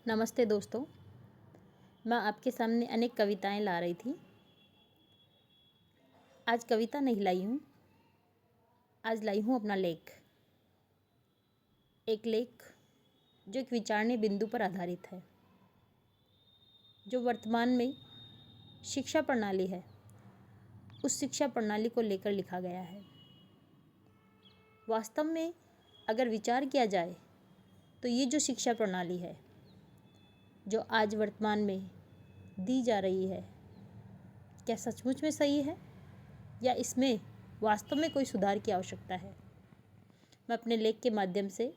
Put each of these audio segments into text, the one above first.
नमस्ते दोस्तों। मैं आपके सामने अनेक कविताएं ला रही थी। आज कविता नहीं लाई हूँ, आज लाई हूँ अपना लेख। एक लेख जो एक विचारने बिंदु पर आधारित है, जो वर्तमान में शिक्षा प्रणाली है, उस शिक्षा प्रणाली को लेकर लिखा गया है। वास्तव में अगर विचार किया जाए तो ये जो शिक्षा प्रणाली है, जो आज वर्तमान में दी जा रही है, क्या सचमुच में सही है या इसमें वास्तव में कोई सुधार की आवश्यकता है? मैं अपने लेख के माध्यम से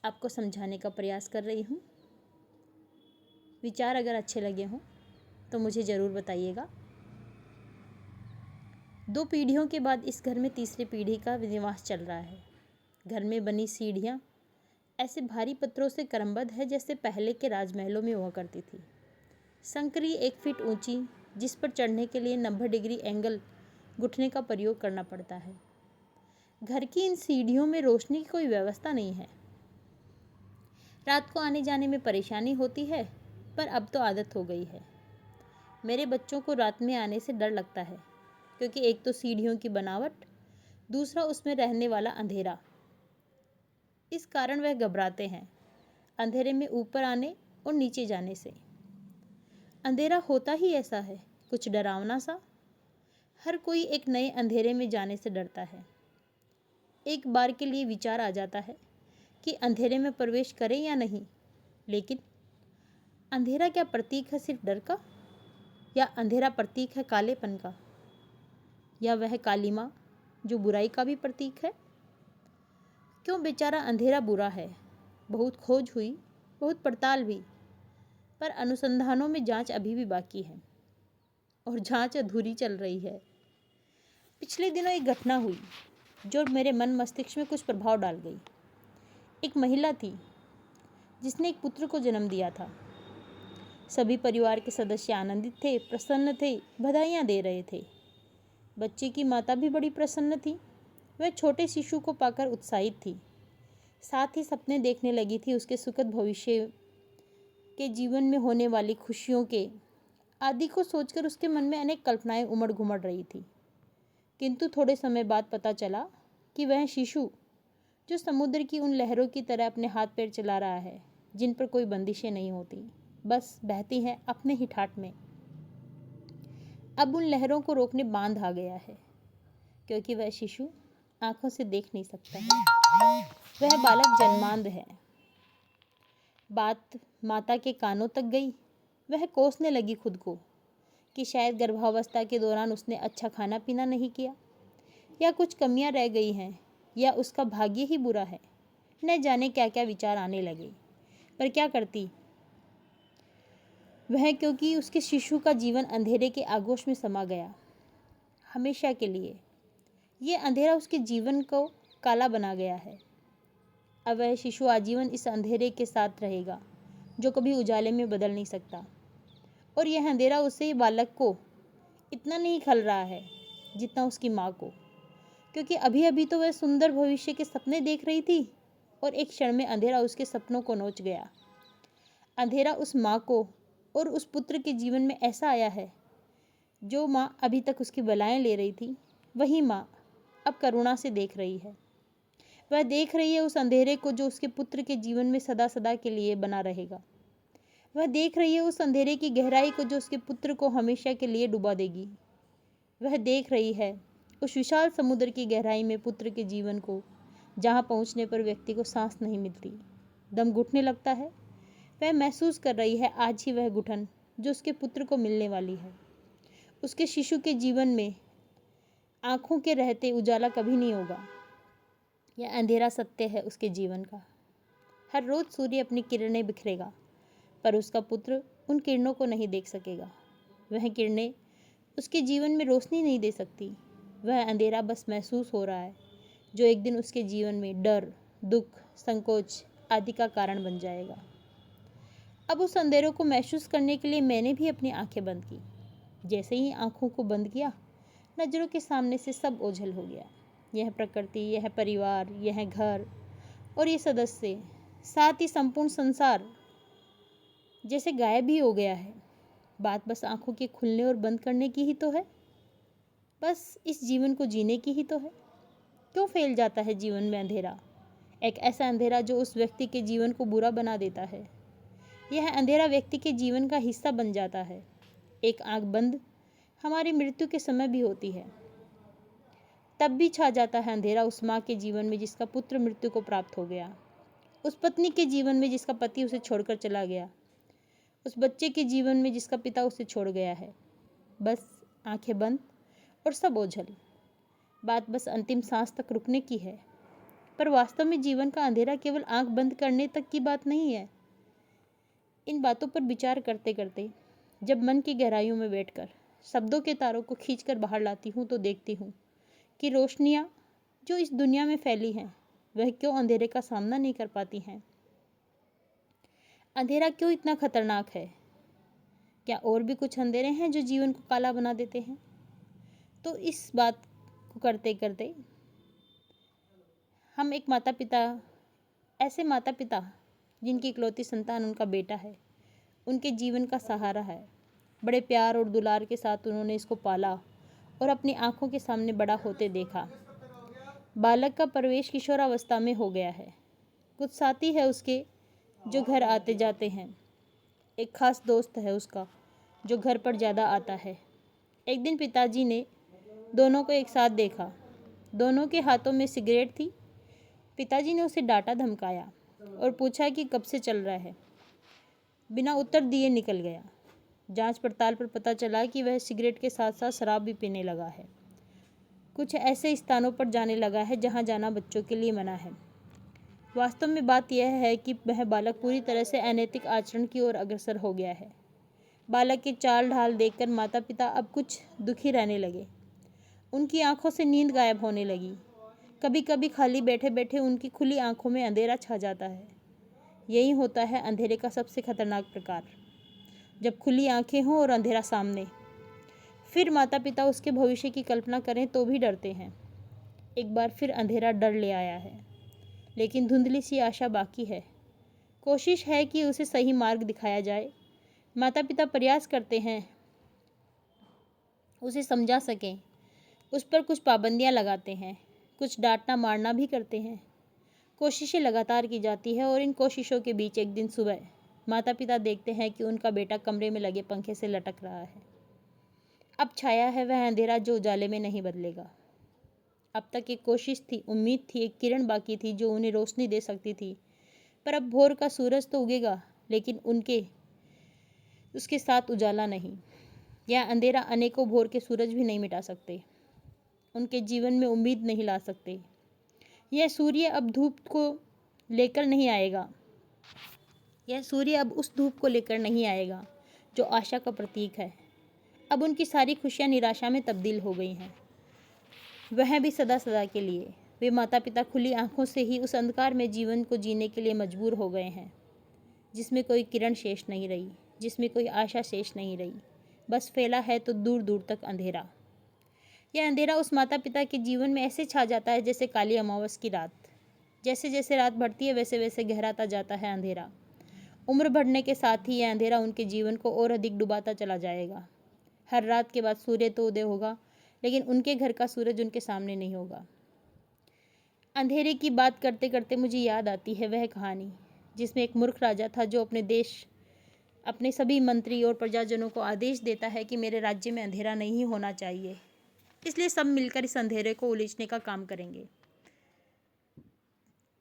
आपको समझाने का प्रयास कर रही हूँ। विचार अगर अच्छे लगे हों तो मुझे ज़रूर बताइएगा। 2 पीढ़ियों के बाद इस घर में तीसरी पीढ़ी का निवास चल रहा है। घर में बनी सीढ़ियाँ ऐसे भारी पत्थरों से क्रमबद्ध है जैसे पहले के राजमहलों में हुआ करती थी। संकरी 1 फीट ऊंची, जिस पर चढ़ने के लिए 90 डिग्री एंगल घुटने का प्रयोग करना पड़ता है। घर की इन सीढ़ियों में रोशनी की कोई व्यवस्था नहीं है। रात को आने जाने में परेशानी होती है, पर अब तो आदत हो गई है। मेरे बच्चों को रात में आने से डर लगता है, क्योंकि एक तो सीढ़ियों की बनावट, दूसरा उसमें रहने वाला अंधेरा। इस कारण वह घबराते हैं अंधेरे में ऊपर आने और नीचे जाने से। अंधेरा होता ही ऐसा है, कुछ डरावना सा। हर कोई एक नए अंधेरे में जाने से डरता है। एक बार के लिए विचार आ जाता है कि अंधेरे में प्रवेश करें या नहीं, लेकिन अंधेरा क्या प्रतीक है सिर्फ डर का, या अंधेरा प्रतीक है कालेपन का, या वह कालिमा जो बुराई का भी प्रतीक है? क्यों बेचारा अंधेरा बुरा है? बहुत खोज हुई, बहुत पड़ताल भी, पर अनुसंधानों में जांच अभी भी बाकी है और जांच अधूरी चल रही है। पिछले दिनों एक घटना हुई जो मेरे मन मस्तिष्क में कुछ प्रभाव डाल गई। एक महिला थी जिसने एक पुत्र को जन्म दिया था। सभी परिवार के सदस्य आनंदित थे, प्रसन्न थे, बधाइयाँ दे रहे थे। बच्चे की माता भी बड़ी प्रसन्न थी। वह छोटे शिशु को पाकर उत्साहित थी, साथ ही सपने देखने लगी थी उसके सुखद भविष्य के, जीवन में होने वाली खुशियों के आदि को सोचकर उसके मन में अनेक कल्पनाएं उमड़ घुमड़ रही थी। किंतु थोड़े समय बाद पता चला कि वह शिशु जो समुद्र की उन लहरों की तरह अपने हाथ पैर चला रहा है, जिन पर कोई बंदिशें नहीं होती, बस बहती हैं अपने ही ठाठ में, अब उन लहरों को रोकने बांध आ गया है, क्योंकि वह शिशु आंखों से देख नहीं सकता है। वह बालक जन्मांध है। बात माता के कानों तक गई। वह कोसने लगी खुद को कि शायद गर्भावस्था के दौरान उसने अच्छा खाना पीना नहीं किया, या कुछ कमियां रह गई हैं, या उसका भाग्य ही बुरा है। न जाने क्या क्या विचार आने लगे, पर क्या करती वह, क्योंकि उसके शिशु का जीवन अंधेरे के आगोश में समा गया हमेशा के लिए। ये अंधेरा उसके जीवन को काला बना गया है। अब वह शिशु आजीवन इस अंधेरे के साथ रहेगा जो कभी उजाले में बदल नहीं सकता। और यह अंधेरा उसे बालक को इतना नहीं खल रहा है जितना उसकी माँ को, क्योंकि अभी अभी तो वह सुंदर भविष्य के सपने देख रही थी और एक क्षण में अंधेरा उसके सपनों को नोच गया। अंधेरा उस माँ को और उस पुत्र के जीवन में ऐसा आया है, जो माँ अभी तक उसकी बलाएं ले रही थी, वही माँ अब करुणा से देख रही है। वह देख रही है उस अंधेरे को जो उसके पुत्र के जीवन में सदा सदा के लिए बना रहेगा। वह देख रही है उस अंधेरे की गहराई को जो उसके पुत्र को हमेशा के लिए डुबा देगी। वह देख रही है उस विशाल समुद्र की गहराई में पुत्र के जीवन को, जहाँ पहुँचने पर व्यक्ति को सांस नहीं मिलती, दम घुटने लगता है। वह महसूस कर रही है आज ही वह घुटन जो उसके पुत्र को मिलने वाली है। उसके शिशु के जीवन में आँखों के रहते उजाला कभी नहीं होगा। यह अंधेरा सत्य है उसके जीवन का। हर रोज सूर्य अपनी किरणें बिखरेगा, पर उसका पुत्र उन किरणों को नहीं देख सकेगा। वह किरणें उसके जीवन में रोशनी नहीं दे सकती। वह अंधेरा बस महसूस हो रहा है, जो एक दिन उसके जीवन में डर, दुख, संकोच आदि का कारण बन जाएगा। अब उस अंधेरों को महसूस करने के लिए मैंने भी अपनी आंखें बंद की। जैसे ही आंखों को बंद किया, नज़रों के सामने से सब ओझल हो गया। यह प्रकृति, यह परिवार, यह घर और ये सदस्य, साथ ही संपूर्ण संसार जैसे गायब ही हो गया है। बात बस आंखों के खुलने और बंद करने की ही तो है, बस इस जीवन को जीने की ही तो है। क्यों फैल जाता है जीवन में अंधेरा, एक ऐसा अंधेरा जो उस व्यक्ति के जीवन को बुरा बना देता है। यह अंधेरा व्यक्ति के जीवन का हिस्सा बन जाता है। एक आंख बंद हमारी मृत्यु के समय भी होती है। तब भी छा जाता है अंधेरा उस माँ के जीवन में जिसका पुत्र मृत्यु को प्राप्त हो गया, उस पत्नी के जीवन में जिसका पति उसे छोड़कर चला गया, उस बच्चे के जीवन में जिसका पिता उसे छोड़ गया है। बस आंखें बंद और सब ओझल। बात बस अंतिम सांस तक रुकने की है। पर वास्तव में जीवन का अंधेरा केवल आंख बंद करने तक की बात नहीं है। इन बातों पर विचार करते करते जब मन की गहराइयों में बैठकर शब्दों के तारों को खींचकर बाहर लाती हूँ तो देखती हूँ कि रोशनियाँ जो इस दुनिया में फैली हैं वह क्यों अंधेरे का सामना नहीं कर पाती हैं। अंधेरा क्यों इतना खतरनाक है? क्या और भी कुछ अंधेरे हैं जो जीवन को काला बना देते हैं? तो इस बात को करते करते हम एक ऐसे माता पिता जिनकी इकलौती संतान उनका बेटा है, उनके जीवन का सहारा है। बड़े प्यार और दुलार के साथ उन्होंने इसको पाला और अपनी आंखों के सामने बड़ा होते देखा। बालक का प्रवेश किशोरावस्था में हो गया है। कुछ साथी है उसके जो घर आते जाते हैं। एक खास दोस्त है उसका जो घर पर ज़्यादा आता है। एक दिन पिताजी ने दोनों को एक साथ देखा। दोनों के हाथों में सिगरेट थी। पिताजी ने उसे डांटा धमकाया और पूछा कि कब से चल रहा है। बिना उत्तर दिए निकल गया। जांच पड़ताल पर पता चला कि वह सिगरेट के साथ साथ शराब भी पीने लगा है। कुछ ऐसे स्थानों पर जाने लगा है जहां जाना बच्चों के लिए मना है। वास्तव में बात यह है कि वह बालक पूरी तरह से अनैतिक आचरण की ओर अग्रसर हो गया है। बालक की चाल ढाल देखकर माता पिता अब कुछ दुखी रहने लगे। उनकी आंखों से नींद गायब होने लगी। कभी कभी खाली बैठे बैठे उनकी खुली आंखों में अंधेरा छा जाता है। यही होता है अंधेरे का सबसे खतरनाक प्रकार, जब खुली आंखें हों और अंधेरा सामने। फिर माता पिता उसके भविष्य की कल्पना करें तो भी डरते हैं। एक बार फिर अंधेरा डर ले आया है, लेकिन धुंधली सी आशा बाकी है। कोशिश है कि उसे सही मार्ग दिखाया जाए। माता पिता प्रयास करते हैं उसे समझा सकें, उस पर कुछ पाबंदियां लगाते हैं, कुछ डांटना मारना भी करते हैं। कोशिशें लगातार की जाती है और इन कोशिशों के बीच एक दिन सुबह माता पिता देखते हैं कि उनका बेटा कमरे में लगे पंखे से लटक रहा है। अब छाया है वह अंधेरा जो उजाले में नहीं बदलेगा। अब तक एक कोशिश थी, उम्मीद थी, एक किरण बाकी थी जो उन्हें रोशनी दे सकती थी। पर अब भोर का सूरज तो उगेगा, लेकिन उसके साथ उजाला नहीं। यह अंधेरा अनेकों भोर के सूरज भी नहीं मिटा सकते, उनके जीवन में उम्मीद नहीं ला सकते। यह सूर्य अब धूप को लेकर नहीं आएगा। यह सूर्य अब उस धूप को लेकर नहीं आएगा जो आशा का प्रतीक है। अब उनकी सारी खुशियां निराशा में तब्दील हो गई हैं, वह भी सदा सदा के लिए। वे माता पिता खुली आंखों से ही उस अंधकार में जीवन को जीने के लिए मजबूर हो गए हैं, जिसमें कोई किरण शेष नहीं रही, जिसमें कोई आशा शेष नहीं रही। बस फैला है तो दूर दूर तक अंधेरा। यह अंधेरा उस माता पिता के जीवन में ऐसे छा जाता है जैसे काली अमावस की रात। जैसे जैसे रात बढ़ती है वैसे वैसे गहराता जाता है अंधेरा। उम्र बढ़ने के साथ ही यह अंधेरा उनके जीवन को और अधिक डुबाता चला जाएगा। हर रात के बाद सूर्य तो उदय होगा, लेकिन उनके घर का सूरज उनके सामने नहीं होगा। अंधेरे की बात करते करते मुझे याद आती है वह कहानी जिसमें एक मूर्ख राजा था जो अपने सभी मंत्री और प्रजाजनों को आदेश देता है कि मेरे राज्य में अंधेरा नहीं होना चाहिए, इसलिए सब मिलकर इस अंधेरे को उलीचने का काम करेंगे।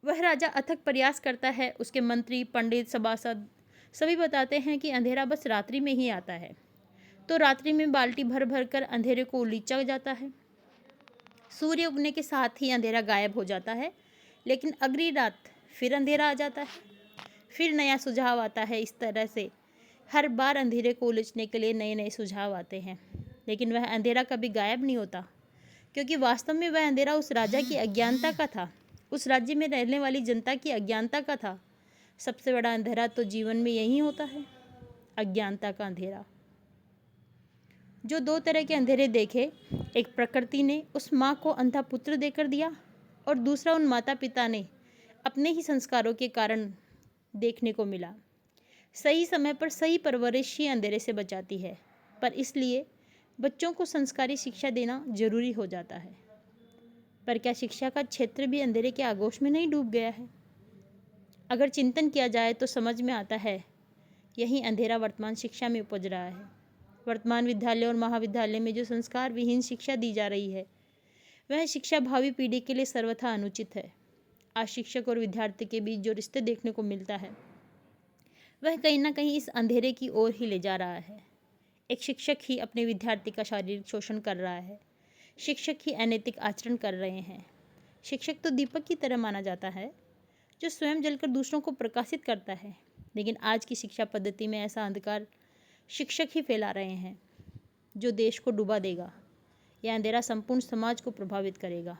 वह राजा अथक प्रयास करता है। उसके मंत्री, पंडित, सभासद सभी बताते हैं कि अंधेरा बस रात्रि में ही आता है। तो रात्रि में बाल्टी भर भर कर अंधेरे को उलीचा जाता है। सूर्य उगने के साथ ही अंधेरा गायब हो जाता है, लेकिन अगली रात फिर अंधेरा आ जाता है। फिर नया सुझाव आता है। इस तरह से हर बार अंधेरे को उलझने के लिए नए नए सुझाव आते हैं, लेकिन वह अंधेरा कभी गायब नहीं होता, क्योंकि वास्तव में वह अंधेरा उस राजा की अज्ञानता का था, उस राज्य में रहने वाली जनता की अज्ञानता का था। सबसे बड़ा अंधेरा तो जीवन में यही होता है, अज्ञानता का अंधेरा। जो दो तरह के अंधेरे देखे, एक प्रकृति ने उस माँ को अंधा पुत्र देकर दिया, और दूसरा उन माता पिता ने अपने ही संस्कारों के कारण देखने को मिला। सही समय पर सही परवरिश ही अंधेरे से बचाती है, पर इसलिए बच्चों को संस्कारी शिक्षा देना जरूरी हो जाता है। पर क्या शिक्षा का क्षेत्र भी अंधेरे के आगोश में नहीं डूब गया है? अगर चिंतन किया जाए तो समझ में आता है यही अंधेरा वर्तमान शिक्षा में उपज रहा है। वर्तमान विद्यालय और महाविद्यालय में जो संस्कार विहीन शिक्षा दी जा रही है, वह शिक्षा भावी पीढ़ी के लिए सर्वथा अनुचित है। आज शिक्षक और विद्यार्थी के बीच जो रिश्ते देखने को मिलता है, वह कहीं ना कहीं इस अंधेरे की ओर ही ले जा रहा है। एक शिक्षक ही अपने विद्यार्थी का शारीरिक शोषण कर रहा है। शिक्षक ही अनैतिक आचरण कर रहे हैं। शिक्षक तो दीपक की तरह माना जाता है, जो स्वयं जलकर दूसरों को प्रकाशित करता है। लेकिन आज की शिक्षा पद्धति में ऐसा अंधकार शिक्षक ही फैला रहे हैं, जो देश को डुबा देगा। यह अंधेरा संपूर्ण समाज को प्रभावित करेगा।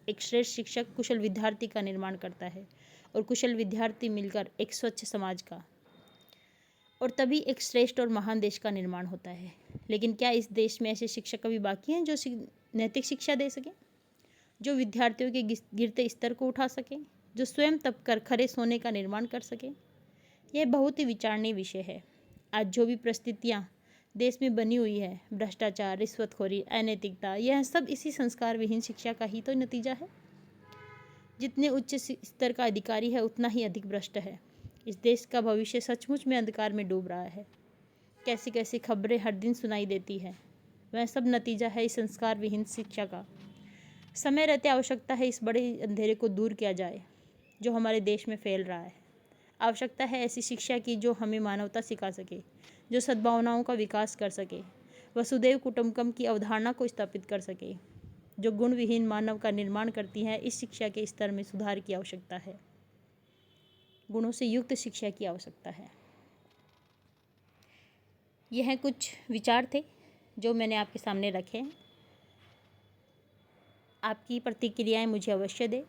एक श्रेष्ठ शिक्षक कुशल विद्यार्थी का निर्माण करता है और कुशल विद्यार्थी मिलकर एक स्वच्छ समाज का, और तभी एक श्रेष्ठ और महान देश का निर्माण होता है। लेकिन क्या इस देश में ऐसे शिक्षक कभी बाकी हैं जो नैतिक शिक्षा दे सकें, जो विद्यार्थियों के गिरते स्तर को उठा सकें, जो स्वयं तप कर खरे सोने का निर्माण कर सकें? यह बहुत ही विचारणीय विषय है। आज जो भी परिस्थितियाँ देश में बनी हुई है, भ्रष्टाचार, रिश्वतखोरी, अनैतिकता, यह सब इसी संस्कार विहीन शिक्षा का ही तो नतीजा है। जितने उच्च स्तर का अधिकारी है, उतना ही अधिक भ्रष्ट है। इस देश का भविष्य सचमुच में अंधकार में डूब रहा है। कैसी कैसी खबरें हर दिन सुनाई देती है, वह सब नतीजा है इस संस्कार विहीन शिक्षा का। समय रहते आवश्यकता है इस बड़े अंधेरे को दूर किया जाए जो हमारे देश में फैल रहा है। आवश्यकता है ऐसी शिक्षा की जो हमें मानवता सिखा सके, जो सद्भावनाओं का विकास कर सके, वसुदैव कुटुंबकम की अवधारणा को स्थापित कर सके, जो गुण विहीन मानव का निर्माण करती है। इस शिक्षा के स्तर में सुधार की आवश्यकता है। गुणों से युक्त शिक्षा की आवश्यकता है। यह कुछ विचार थे जो मैंने आपके सामने रखे हैं। आपकी प्रतिक्रियाएं मुझे अवश्य दें।